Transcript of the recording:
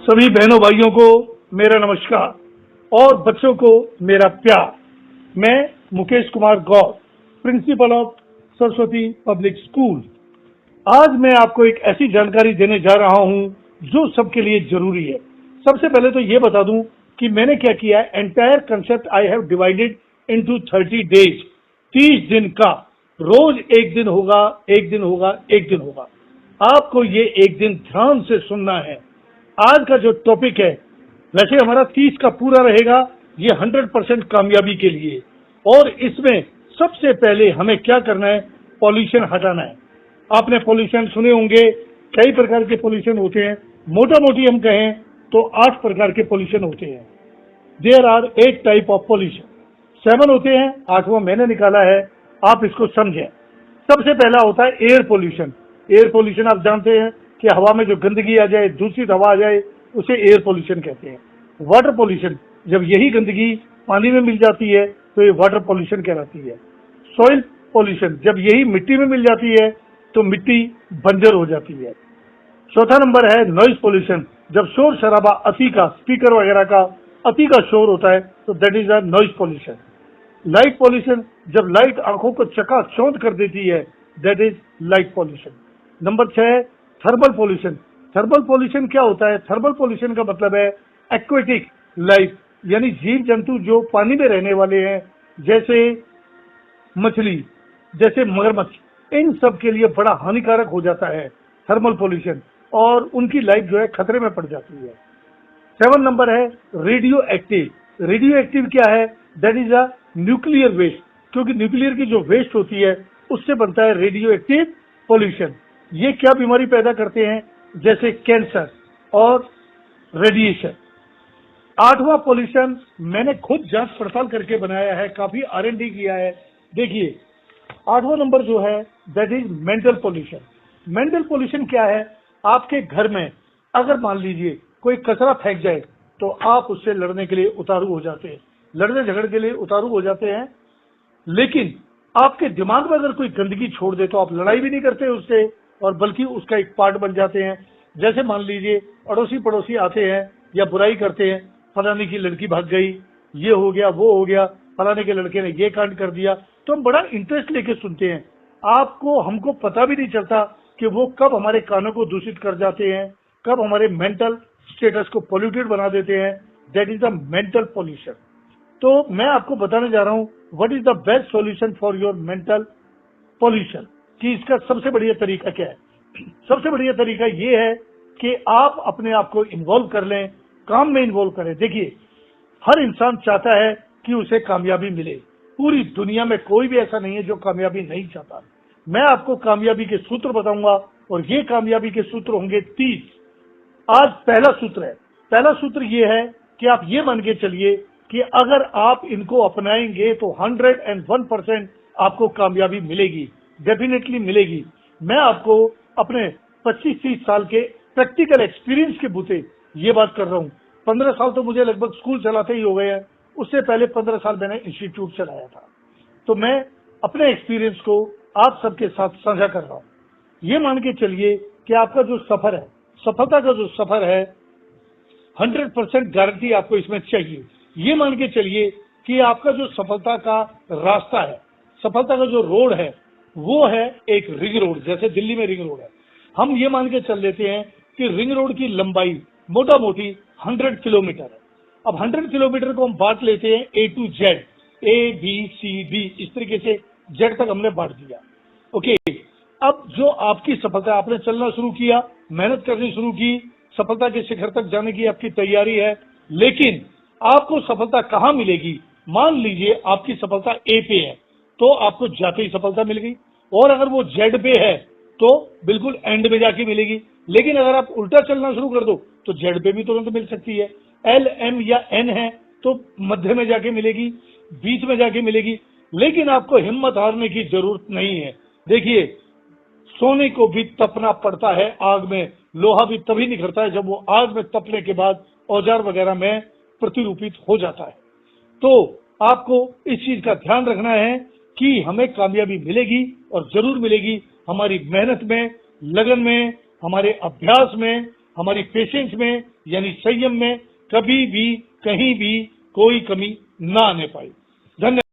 सभी बहनों भाइयों को मेरा नमस्कार और बच्चों को मेरा प्यार। मैं Mukesh Kumar Gaur, principal of Saraswati public school. आज मैं आपको एक ऐसी जानकारी देने जा रहा हूं जो सबके लिए जरूरी है। सबसे पहले तो ये बता दूं कि मैंने क्या किया है। Entire concept I have divided into 30 days, 30 दिन का। रोज एक दिन होगा, एक दिन होगा, एक दिन होगा। आपको ये एक दिन ध्यान से सुनना है। आज का जो टॉपिक है, वैसे हमारा 30 का पूरा रहेगा, ये 100% कामयाबी के लिए। और इसमें सबसे पहले हमें क्या करना है, पॉल्यूशन हटाना है। आपने पॉल्यूशन सुने होंगे, कई प्रकार के पॉल्यूशन होते हैं। मोटा मोटी हम कहें तो 8 प्रकार के पॉल्यूशन होते हैं। There are 8 type of pollution, 7 होते हैं, 8वां मैंने निकाला है, आप इसको समझें। सबसे पहला होता है एयर पॉल्यूशन। एयर पॉल्यूशन आप जानते हैं कि हवा में जो गंदगी आ जाए, दूषित हवा आ जाए, उसे एयर पॉल्यूशन कहते हैं। वाटर पॉल्यूशन, जब यही गंदगी पानी में मिल जाती है तो ये वाटर पॉल्यूशन कहलाती है। सॉइल पॉल्यूशन, जब यही मिट्टी में मिल जाती है तो मिट्टी बंजर हो जाती है। चौथा नंबर है नॉइज पॉल्यूशन, जब शोर शराबा अति का, स्पीकर वगैरह का अति का शोर होता है तो that is a noise pollution. Light pollution, जब लाइट आंखों को चकाचौंध कर देती है, that is light pollution. Number 6 thermal pollution. Thermal pollution क्या होता है? थर्मल पॉल्यूशन का मतलब है एक्वेटिक लाइफ, यानी जीव जंतु जो पानी में रहने वाले हैं, जैसे मछली, जैसे मगरमच्छ, इन सब के लिए बड़ा हानिकारक हो जाता है थर्मल पॉल्यूशन, और उनकी लाइफ जो है खतरे में पड़ जाती है। 7 नंबर है रेडियो एक्टिव। रेडियो एक्टिव क्या है? That is a nuclear waste, क्योंकि न्यूक्लियर की जो वेस्ट होती है उससे बनता है रेडियो एक्टिव पॉल्यूशन। ये क्या बीमारी पैदा करते हैं? जैसे कैंसर और रेडिएशन। 8वां पॉल्यूशन मैंने खुद जांच पड़ताल करके बनाया है, काफी R&D किया है। देखिए 8वां नंबर जो है that is mental pollution. Mental pollution क्या है? आपके घर में अगर मान लीजिए कोई कचरा फेंक जाए तो आप उससे लड़ने के लिए उतारू हो जाते हैं, लड़ने झगड़ने के लिए उतारू हो जाते हैं। लेकिन आपके दिमाग में अगर कोई गंदगी छोड़ दे तो आप लड़ाई भी नहीं करते उससे, और बल्कि उसका एक पार्ट बन जाते हैं। जैसे मान लीजिए अड़ोसी पड़ोसी आते हैं या बुराई करते हैं, फलाने की लड़की भाग गई, ये हो गया, वो हो गया, फलाने के लड़के ने ये कांड कर दिया, तो हम बड़ा इंटरेस्ट लेके सुनते हैं। आपको हमको पता भी नहीं चलता कि वो कब हमारे कानों को दूषित कर जाते हैं, कब हमारे मेंटल स्टेटस को पोल्यूटेड बना देते हैं। That is the mental pollution. तो मैं आपको बताने जा रहा हूं what is the best solution for your mental pollution, कि इसका सबसे बढ़िया तरीका क्या है। सबसे बढ़िया तरीका ये है कि आप अपने आप को इन्वॉल्व कर लें, काम में इन्वॉल्व करें। देखिए हर इंसान चाहता है कि उसे कामयाबी मिले। पूरी दुनिया में कोई भी ऐसा नहीं है जो कामयाबी नहीं चाहता। मैं आपको कामयाबी के सूत्र बताऊंगा, और ये कामयाबी के सूत्र होंगे 30। आज पहला सूत्र है। पहला सूत्र ये है कि आप ये मान के चलिए कि अगर आप इनको अपनाएंगे तो 101% आपको कामयाबी मिलेगी, डेफिनेटली मिलेगी। मैं आपको अपने 25-30 साल के प्रैक्टिकल एक्सपीरियंस के बूते ये बात कर रहा हूँ। 15 साल तो मुझे लगभग स्कूल चलाते ही हो गए हैं, उससे पहले 15 साल मैंने इंस्टीट्यूट चलाया था। तो मैं अपने एक्सपीरियंस को आप सबके साथ साझा कर रहा हूँ। ये मान के चलिए कि आपका जो सफर है, सफलता का जो सफर है, 100% गारंटी आपको इसमें चाहिए। ये मान के चलिए कि आपका जो सफलता का रास्ता है, सफलता का जो रोड है, वो है एक रिंग रोड। जैसे दिल्ली में रिंग रोड है, हम ये मान के चल लेते हैं कि रिंग रोड की लंबाई मोटा मोटी 100 किलोमीटर है। अब 100 किलोमीटर को हम बांट लेते हैं A to Z, ABCD, इस तरीके से Z तक हमने बांट दिया। ओके, अब जो आपकी सफलता, आपने चलना शुरू किया, मेहनत करनी शुरू की, सफलता के शिखर तक जाने की आपकी तैयारी है, लेकिन आपको सफलता कहाँ मिलेगी? मान लीजिए आपकी सफलता A पे है तो आपको जाते ही सफलता मिल गई, और अगर वो Z पे है तो बिल्कुल एंड में जाके मिलेगी। लेकिन अगर आप उल्टा चलना शुरू कर दो तो Z पे भी तुरंत मिल सकती है। L, M या N है तो मध्य में जाके मिलेगी, बीच में जाके मिलेगी। लेकिन आपको हिम्मत हारने की जरूरत नहीं है। देखिए सोने को भी तपना पड़ता है आग में, लोहा भी तभी निखरता है जब वो आग में तपने के बाद औजार वगैरह में प्रतिरूपित हो जाता है। तो आपको इस चीज का ध्यान रखना है कि हमें कामयाबी मिलेगी, और जरूर मिलेगी, हमारी मेहनत में, लगन में, हमारे अभ्यास में, हमारी पेशेंस में यानी संयम में कभी भी कहीं भी कोई कमी ना आने पाए। धन्यवाद।